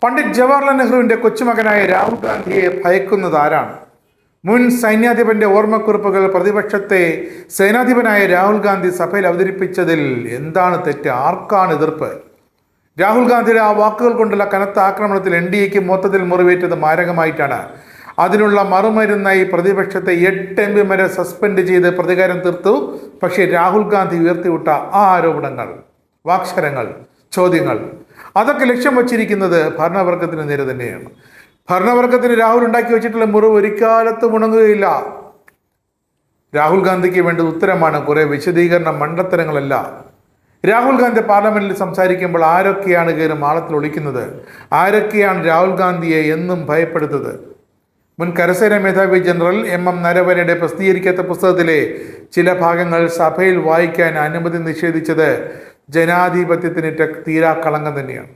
പണ്ഡിറ്റ് ജവഹർലാൽ നെഹ്റുവിൻ്റെ കൊച്ചുമകനായ രാഹുൽ ഗാന്ധിയെ ഭയക്കുന്നത് ആരാണ്? മുൻ സൈന്യാധിപന്റെ ഓർമ്മക്കുറിപ്പുകൾ പ്രതിപക്ഷത്തെ സേനാധിപനായ രാഹുൽ ഗാന്ധി സഭയിൽ അവതരിപ്പിച്ചതിൽ എന്താണ് തെറ്റ്? ആർക്കാണ് എതിർപ്പ്? രാഹുൽ ഗാന്ധിയുടെ ആ വാക്കുകൾ കൊണ്ടുള്ള കനത്ത ആക്രമണത്തിൽ NDAക്ക് മൊത്തത്തിൽ മുറിവേറ്റത് മാരകമായിട്ടാണ്. അതിനുള്ള മറുമരുന്നായി പ്രതിപക്ഷത്തെ 8 MPമാരെ സസ്പെൻഡ് ചെയ്ത് പ്രതികാരം തീർത്തു. പക്ഷേ രാഹുൽ ഗാന്ധി ഉയർത്തിവിട്ട ആ ആരോപണങ്ങൾ, വാക്ശരങ്ങൾ, ചോദ്യങ്ങൾ അതൊക്കെ ലക്ഷ്യം വച്ചിരിക്കുന്നത് ഭരണവർഗത്തിന് നേരെ തന്നെയാണ്. ഭരണവർഗത്തിന് രാഹുൽ ഉണ്ടാക്കി വെച്ചിട്ടുള്ള മുറിവ് ഒരിക്കാലത്തും ഉണങ്ങുകയില്ല. രാഹുൽ ഗാന്ധിക്ക് വേണ്ടത് ഉത്തരമാണ്, കുറെ വിശദീകരണ മണ്ടത്തരങ്ങളല്ല. രാഹുൽ ഗാന്ധി പാർലമെന്റിൽ സംസാരിക്കുമ്പോൾ ആരൊക്കെയാണ് കയറി മാളത്തിൽ ഒളിക്കുന്നത്? ആരൊക്കെയാണ് രാഹുൽ ഗാന്ധിയെ എന്നും ഭയപ്പെടുത്തത്? മുൻ കരസേന മേധാവി ജനറൽ MM നരവനെയുടെ പ്രസിദ്ധീകരിക്കാത്ത പുസ്തകത്തിലെ ചില ഭാഗങ്ങൾ സഭയിൽ വായിക്കാൻ അനുമതി നിഷേധിച്ചത് ജനാധിപത്യത്തിന് തീരാക്കളങ്കം തന്നെയാണ്.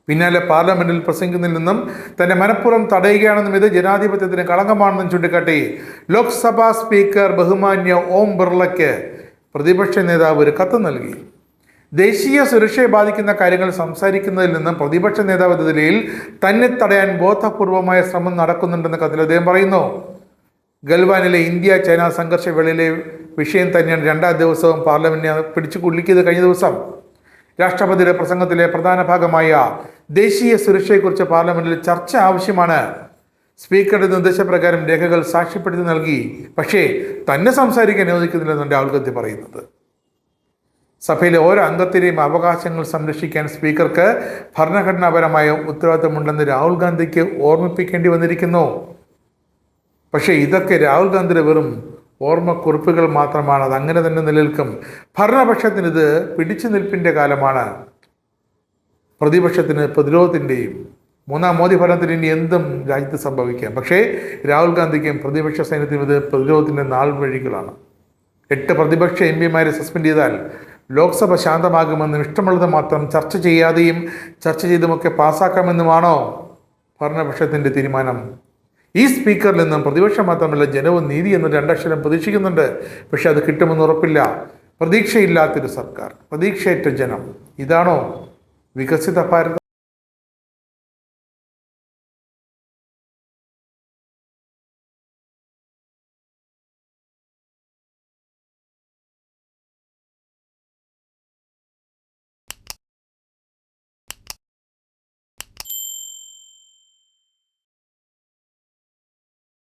പിന്നാലെ പാർലമെന്റിൽ പ്രസംഗിക്കുന്നതിൽ നിന്നും തന്നെ മനഃപൂർവ്വം തടയുകയാണെന്നും ഇത് ജനാധിപത്യത്തിന് കളങ്കമാണെന്നും ചൂണ്ടിക്കാട്ടി ലോക്സഭാ സ്പീക്കർ ബഹുമാന്യ ഓം ബിർളയ്ക്ക് പ്രതിപക്ഷ നേതാവ് ഒരു കത്ത് നൽകി. ദേശീയ സുരക്ഷയെ ബാധിക്കുന്ന കാര്യങ്ങൾ സംസാരിക്കുന്നതിൽ നിന്നും പ്രതിപക്ഷ നേതാവ് എന്ന നിലയിൽ തന്നെ തടയാൻ ബോധപൂർവമായ ശ്രമം നടക്കുന്നുണ്ടെന്ന് കത്തിൽ അദ്ദേഹം പറയുന്നു. ഗൽവാനിലെ ഇന്ത്യ ചൈന സംഘർഷവേളയിലെ വിഷയം തന്നെയാണ് 2ാം ദിവസവും പാർലമെന്റിനെ പിടിച്ചു കുലുക്കിയത്. കഴിഞ്ഞ ദിവസം രാഷ്ട്രപതിയുടെ പ്രസംഗത്തിലെ പ്രധാന ഭാഗമായ ദേശീയ സുരക്ഷയെക്കുറിച്ച് പാർലമെന്റിൽ ചർച്ച ആവശ്യമാണ്. സ്പീക്കറുടെ നിർദ്ദേശപ്രകാരം രേഖകൾ സാക്ഷ്യപ്പെടുത്തി നൽകി. പക്ഷേ തന്നെ സംസാരിക്കാൻ അനുവദിക്കുന്നില്ലെന്നാണ് രാഹുൽ ഗാന്ധി പറയുന്നത്. സഭയിലെ ഓരോ അംഗത്തിൻ്റെയും അവകാശങ്ങൾ സംരക്ഷിക്കാൻ സ്പീക്കർക്ക് ഭരണഘടനാപരമായ ഉത്തരവാദിത്തമുണ്ടെന്ന് രാഹുൽ ഗാന്ധിക്ക് ഓർമ്മിപ്പിക്കേണ്ടി വന്നിരിക്കുന്നു. പക്ഷേ ഇതൊക്കെ രാഹുൽ ഗാന്ധിയുടെ വെറും ഓർമ്മക്കുറിപ്പുകൾ മാത്രമാണ്. അത് അങ്ങനെ തന്നെ നിലനിൽക്കും. ഭരണപക്ഷത്തിനിത് പിടിച്ചു നിൽപ്പിൻ്റെ കാലമാണ്. പ്രതിപക്ഷത്തിന് പ്രതിരോധത്തിൻ്റെയും. 3ാം മോദി ഭരണത്തിന് ഇനി എന്തും രാജ്യത്ത് സംഭവിക്കാം. പക്ഷേ രാഹുൽ ഗാന്ധിക്കും പ്രതിപക്ഷ സൈന്യത്തിനും ഇത് പ്രതിരോധത്തിൻ്റെ നാൾ വഴികളാണ്. 8 പ്രതിപക്ഷ MPമാരെ സസ്പെൻഡ് ചെയ്താൽ ലോക്സഭ ശാന്തമാകുമെന്നും ഇഷ്ടമുള്ളത് മാത്രം ചർച്ച ചെയ്യാതെയും ചർച്ച ചെയ്തുമൊക്കെ പാസ്സാക്കാമെന്നുമാണോ ഭരണപക്ഷത്തിൻ്റെ തീരുമാനം? ഈ സ്പീക്കറിൽ നിന്നും പ്രതിപക്ഷം മാത്രമല്ല ജനവും നീതി എന്ന 2 അക്ഷരം പ്രതീക്ഷിക്കുന്നുണ്ട്. പക്ഷെ അത് കിട്ടുമെന്ന് ഉറപ്പില്ല. പ്രതീക്ഷയില്ലാത്തൊരു സർക്കാർ, പ്രതീക്ഷയറ്റ ജനം. ഇതാണോ വികസിത ഭാരതം?